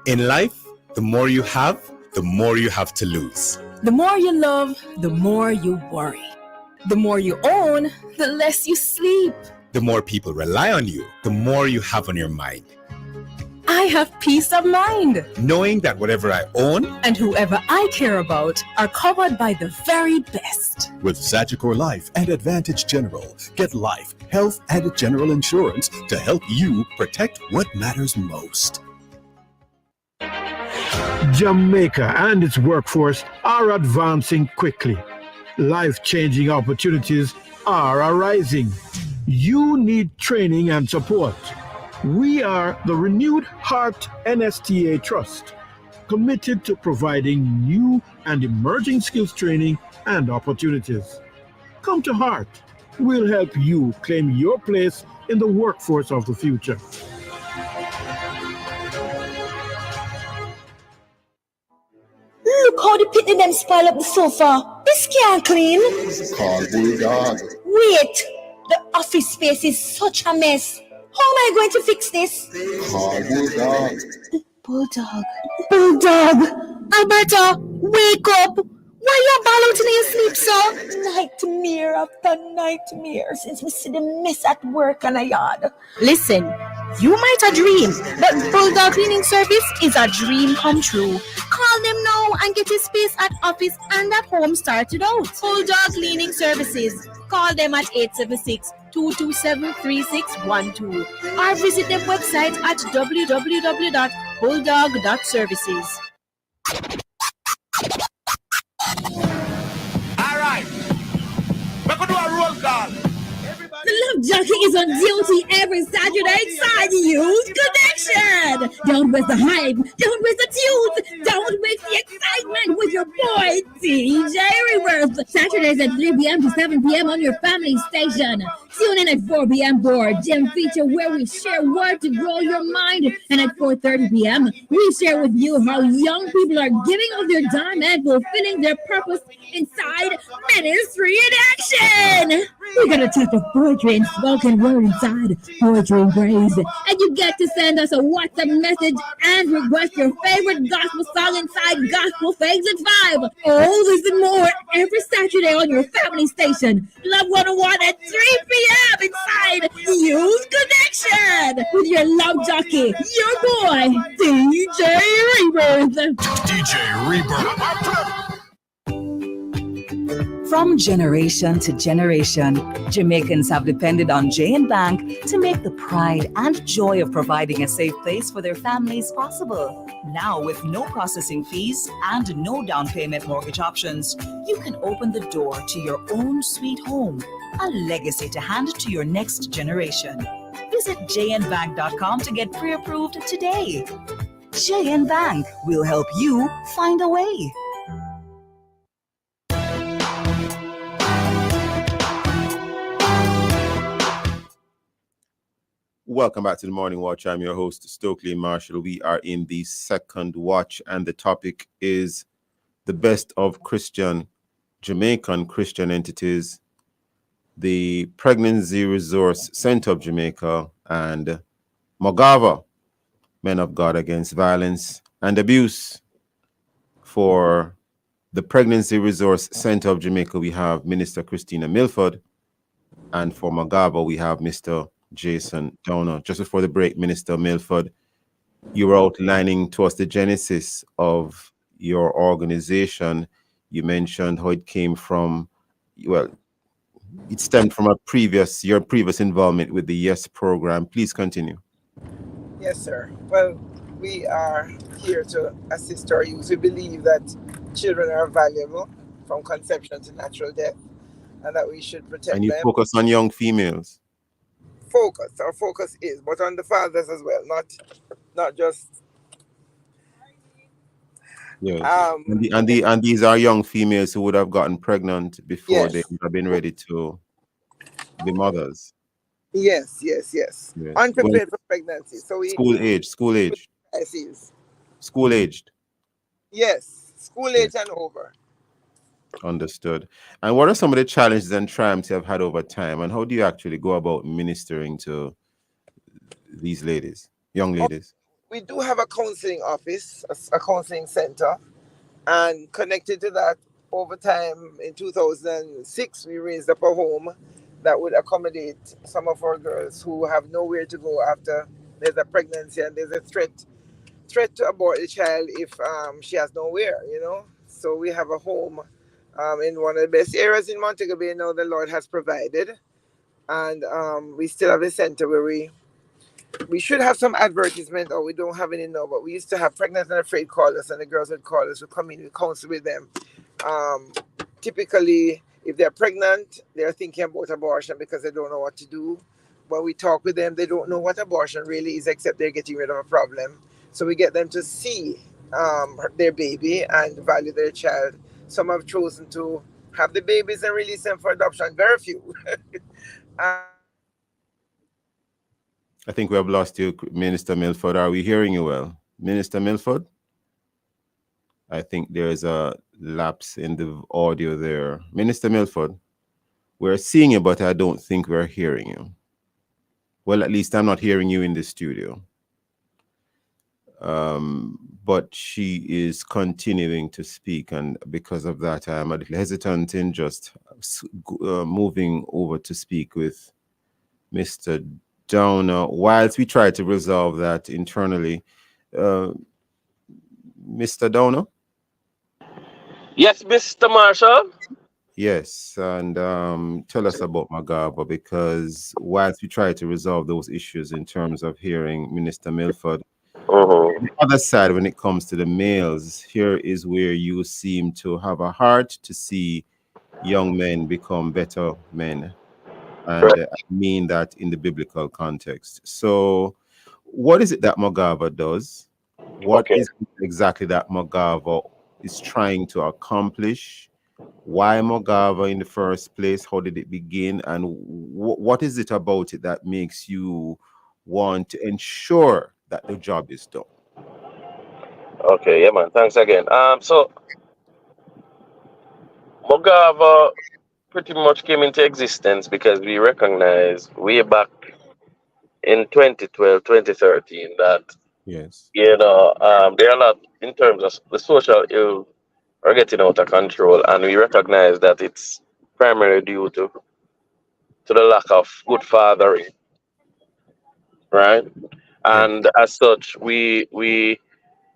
In life, the more you have to lose. The more you love, the more you worry. The more you own, the less you sleep. The more people rely on you, the more you have on your mind. I have peace of mind, knowing that whatever I own and whoever I care about are covered by the very best. With Sagicor Life and Advantage General, get life, health, and general insurance to help you protect what matters most. Jamaica and its workforce are advancing quickly. Life-changing opportunities are arising. You need training and support. We are the Renewed Heart NSTA Trust, committed to providing new and emerging skills training and opportunities. Come to Heart. We'll help you claim your place in the workforce of the future. Look how the pitney them spoil up the sofa. This can't clean. Call Bulldog. Wait, the office space is such a mess. How am I going to fix this? Call Bulldog. Bulldog. Bulldog! Alberta, wake up! Why you ball out in your sleep, sir? Nightmare after nightmare since we see the mess at work and a yard. Listen, you might a dream, but Bulldog Cleaning Service is a dream come true. Call them now and get your space at office and at home started out. Bulldog Cleaning Services. Call them at 876-227-3612 or visit their website at www.bulldog.services. Alright, we're going to do a roll call. The Love Jockey is on duty every Saturday inside Youth Connection. Don't miss the hype. Don't miss the tunes. Don't miss the excitement with your boy, DJ Rebirth. Saturdays at 3 p.m. to 7 p.m. on your family station. Tune in at 4 p.m. for a gym feature where we share word to grow your mind. And at 4:30 p.m., we share with you how young people are giving of their time and fulfilling their purpose inside Ministry in Action. We're going to touch the poetry and spoken word inside Poetry and Praise. And you get to send us a WhatsApp message and request your favorite gospel song inside Gospel Faves at 5. All this and more every Saturday on your family station. Love 101 at 3 p.m. inside Youth Connection with your love jockey, your boy, DJ Rebirth. DJ Rebirth. From generation to generation, Jamaicans have depended on J&B Bank to make the pride and joy of providing a safe place for their families possible. Now, with no processing fees and no down payment mortgage options, you can open the door to your own sweet home, a legacy to hand to your next generation. Visit jnbank.com to get pre-approved today. J&B Bank will help you find a way. Welcome back to the Morning Watch. I'm your host, Stokeley Marshall. We are in the second watch, and the topic is the best of Jamaican Christian entities, the Pregnancy Resource Center of Jamaica, and Mogava, Men of God Against Violence and Abuse. For the Pregnancy Resource Center of Jamaica, we have Minister Christina Milford, and for Mogava, we have Mr. Jason Downer. Just before the break, Minister Milford, you were outlining to us the genesis of your organization. You mentioned how it came from, well, it stemmed from your previous involvement with the YES program. Please continue. Yes, sir. Well, we are here to assist our youth. We believe that children are valuable from conception to natural death. and that we should protect And you them. focus on young females. Our focus is, but on the fathers as well, not just. Yes. And these are young females who would have gotten pregnant before they Yes. would have been ready to be mothers. Yes. Yes. Unprepared for pregnancy. So we School aged. crises. School aged. Yes, school age and over. Understood. And what are some of the challenges and triumphs you have had over time, and how do you actually go about ministering to these ladies, young ladies? We do have a counseling office, a counseling center, and connected to that, over time in 2006, we raised up a home that would accommodate some of our girls who have nowhere to go after there's a pregnancy and there's a threat to abort the child if she has nowhere, So we have a home in one of the best areas in Montego Bay now the Lord has provided. And we still have a center where we should have some advertisement, or we don't have any now, but we used to have pregnant and afraid callers, and the girls would call us, would come in, we counsel with them. Typically, if they're pregnant, they're thinking about abortion because they don't know what to do. When we talk with them, they don't know what abortion really is, except they're getting rid of a problem. So we get them to see their baby and value their child. Some have chosen to have the babies and release them for adoption. Very few. I think we have lost you, Minister Milford. Are we hearing you well? Minister Milford? I think there's a lapse in the audio there. Minister Milford, we're seeing you, but I don't think we're hearing you. Well, at least I'm not hearing you in the studio. But she is continuing to speak, and because of that, I'm a little hesitant in just moving over to speak with Mr. Downer whilst we try to resolve that internally. Mr. Downer? Yes, Mr. Marshall? Yes, and tell us about Magaba, because whilst we try to resolve those issues in terms of hearing Minister Milford, the other side, when it comes to the males, here is where you seem to have a heart to see young men become better men. And I mean that in the biblical context. So what is it that Magava does? What is it exactly that Magava is trying to accomplish? Why Magava in the first place? How did it begin? And what is it about it that makes you want to ensure that the job is done? Okay, yeah, man. Thanks again. So Mogava pretty much came into existence because we recognized way back in 2012, 2013 that yes, there are a lot in terms of the social ill are getting out of control, and we recognize that it's primarily due to the lack of good fathering, right? And as such, we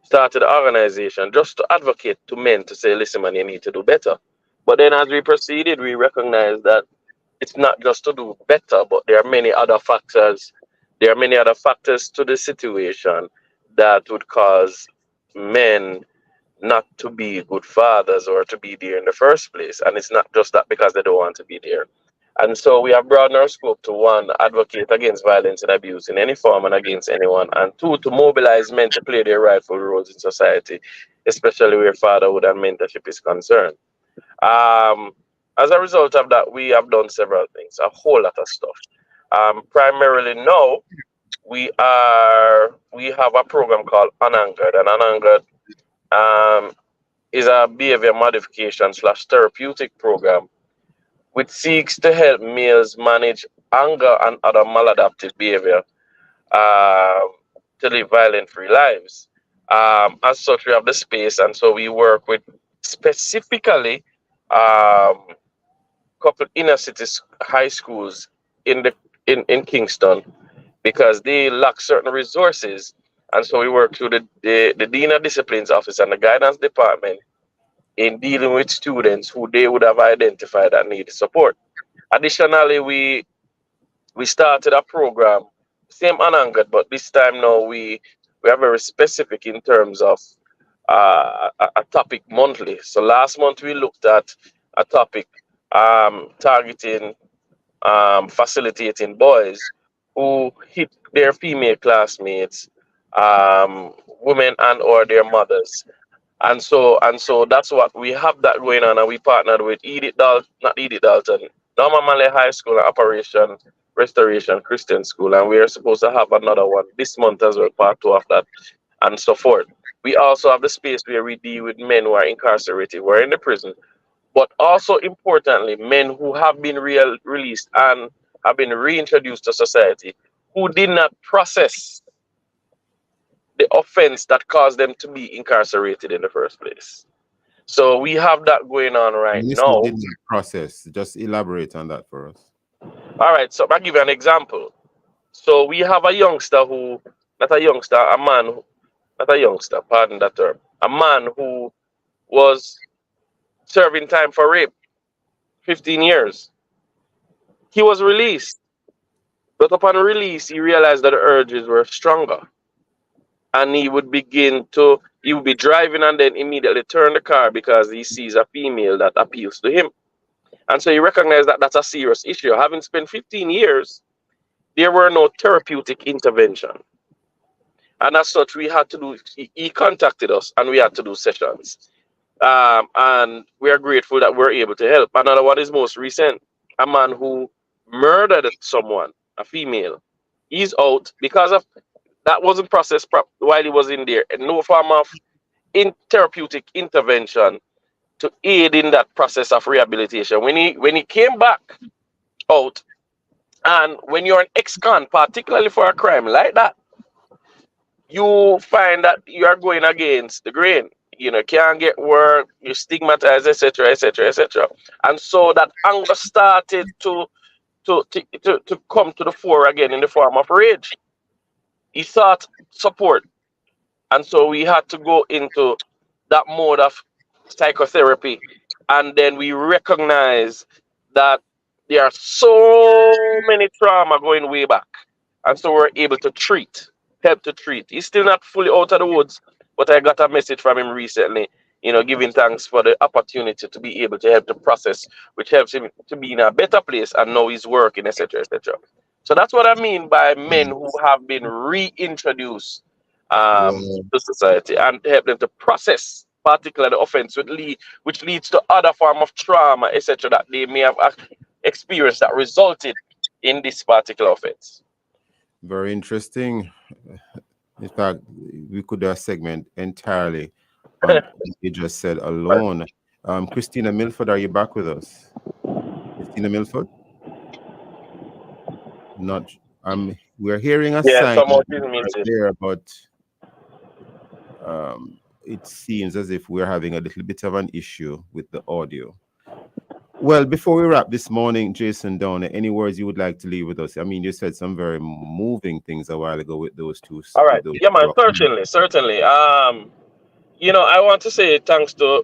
started an organization just to advocate to men to say, listen, man, you need to do better. But then as we proceeded, we recognized that it's not just to do better, but there are many other factors. There are many other factors to the situation that would cause men not to be good fathers or to be there in the first place. And it's not just that because they don't want to be there. And so we have broadened our scope to one, advocate against violence and abuse in any form and against anyone, and two, to mobilize men to play their rightful roles in society, especially where fatherhood and mentorship is concerned. As a result of that, we have done several things, a whole lot of stuff. Primarily now, we have a program called Unanchored, and Unanchored is a behavior modification / therapeutic program which seeks to help males manage anger and other maladaptive behavior to live violent-free lives. As such, we have the space, and so we work with specifically couple inner city high schools in Kingston because they lack certain resources, and so we work through the Dean of Disciplines Office and the Guidance Department in dealing with students who they would have identified that need support. Additionally, we started a program, same unanchored, but this time now we are very specific in terms of a topic monthly. So last month we looked at a topic targeting, facilitating boys who hit their female classmates, women and or their mothers. And so that's what we have that going on, and we partnered with not Edith Dalton, Norman Manley High School and Operation Restoration Christian School, and we are supposed to have another one this month as well, part 2 of that, and so forth. We also have the space where we deal with men who are incarcerated, who are in the prison, but also importantly, men who have been released and have been reintroduced to society, who did not process the offense that caused them to be incarcerated in the first place. So we have that going on right This now. did not process. Just elaborate on that for us. All right, so I'll give you an example. So we have a youngster who, not a youngster, a man, not a youngster, pardon that term, a man who was serving time for rape, 15 years. He was released, but upon release, he realized that the urges were stronger. And he would be driving and then immediately turn the car because he sees a female that appeals to him. And so he recognized that that's a serious issue. Having spent 15 years, there were no therapeutic intervention. And as such, we had to do, he contacted us and we had to do sessions. And we are grateful that we're able to help. Another one is most recent, a man who murdered someone, a female. He's out because of that wasn't processed while he was in there, and no form of therapeutic intervention to aid in that process of rehabilitation. When he came back out, and when you're an ex-con, particularly for a crime like that, you find that you are going against the grain. You know, can't get work, you stigmatized, etc., etc., etc. And so that anger started to come to the fore again in the form of rage. He sought support. And so we had to go into that mode of psychotherapy. And then we recognize that there are so many trauma going way back. And so we're able to help to treat. He's still not fully out of the woods, but I got a message from him recently, giving thanks for the opportunity to be able to help the process, which helps him to be in a better place and know he's working, etc., etc. So that's what I mean by men who have been reintroduced to society and help them to process particularly the offense, which leads to other form of trauma, etc., that they may have experienced that resulted in this particular offense. Very interesting. In fact, we could do a segment entirely on what you just said alone. Christina Milford, are you back with us? Christina Milford? Not. We're hearing a sign there, but it seems as if we're having a little bit of an issue with the audio. Well, before we wrap this morning, Jason Downer, any words you would like to leave with us? I mean, you said some very moving things a while ago with those two. All right. Yeah, man, certainly. I want to say thanks to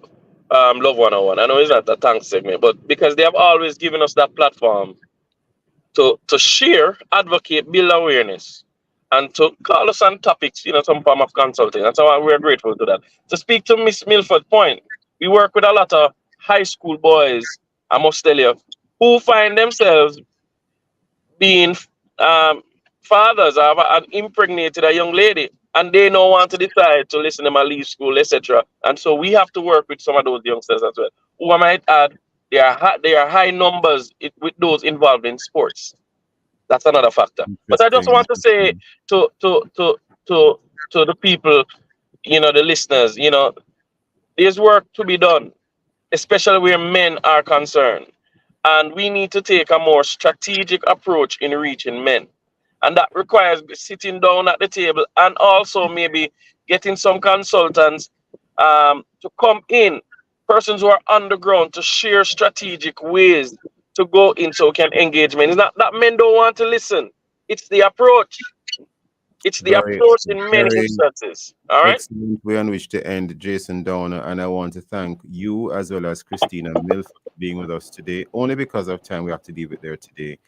Love 101. I know it's not a thanks segment, but because they have always given us that platform to share, advocate, build awareness, and to call us on topics, some form of consulting. That's why we're grateful to that. To speak to Miss Milford's point, we work with a lot of high school boys, I must tell you, who find themselves being fathers of an impregnated a young lady, and they don't want to decide to listen to them and leave school, etc. And so we have to work with some of those youngsters as well, who I might add, they are high numbers with those involved in sports. That's another factor. But I just want to say to the people, the listeners, there's work to be done, especially where men are concerned. And we need to take a more strategic approach in reaching men. And that requires sitting down at the table and also maybe getting some consultants to come in, persons who are underground, to share strategic ways to go in so we can engage men. It's not that men don't want to listen. It's the approach. It's the approach in many instances. All right. Excellent way on which to end, Jason Downer. And I want to thank you as well as Christina Milford for being with us today. Only because of time, we have to leave it there today.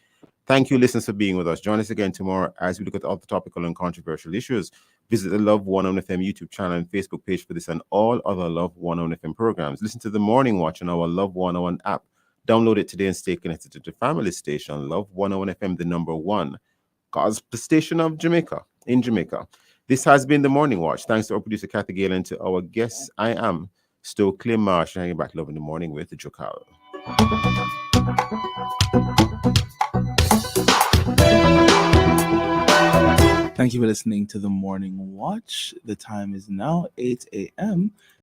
Thank you, listeners, for being with us. Join us again tomorrow as we look at all the topical and controversial issues. Visit the Love 101 FM YouTube channel and Facebook page for this and all other Love 101 FM programs. Listen to the Morning Watch on our Love 101 app. Download it today and stay connected to the family station, Love 101 FM, the number one gospel station of Jamaica, in Jamaica. This has been the Morning Watch. Thanks to our producer, Kathy Gale, and to our guests. I am Stokeley Marsh, hanging back Love in the Morning with Jokal. Thank you for listening to the Morning Watch. The time is now 8 a.m.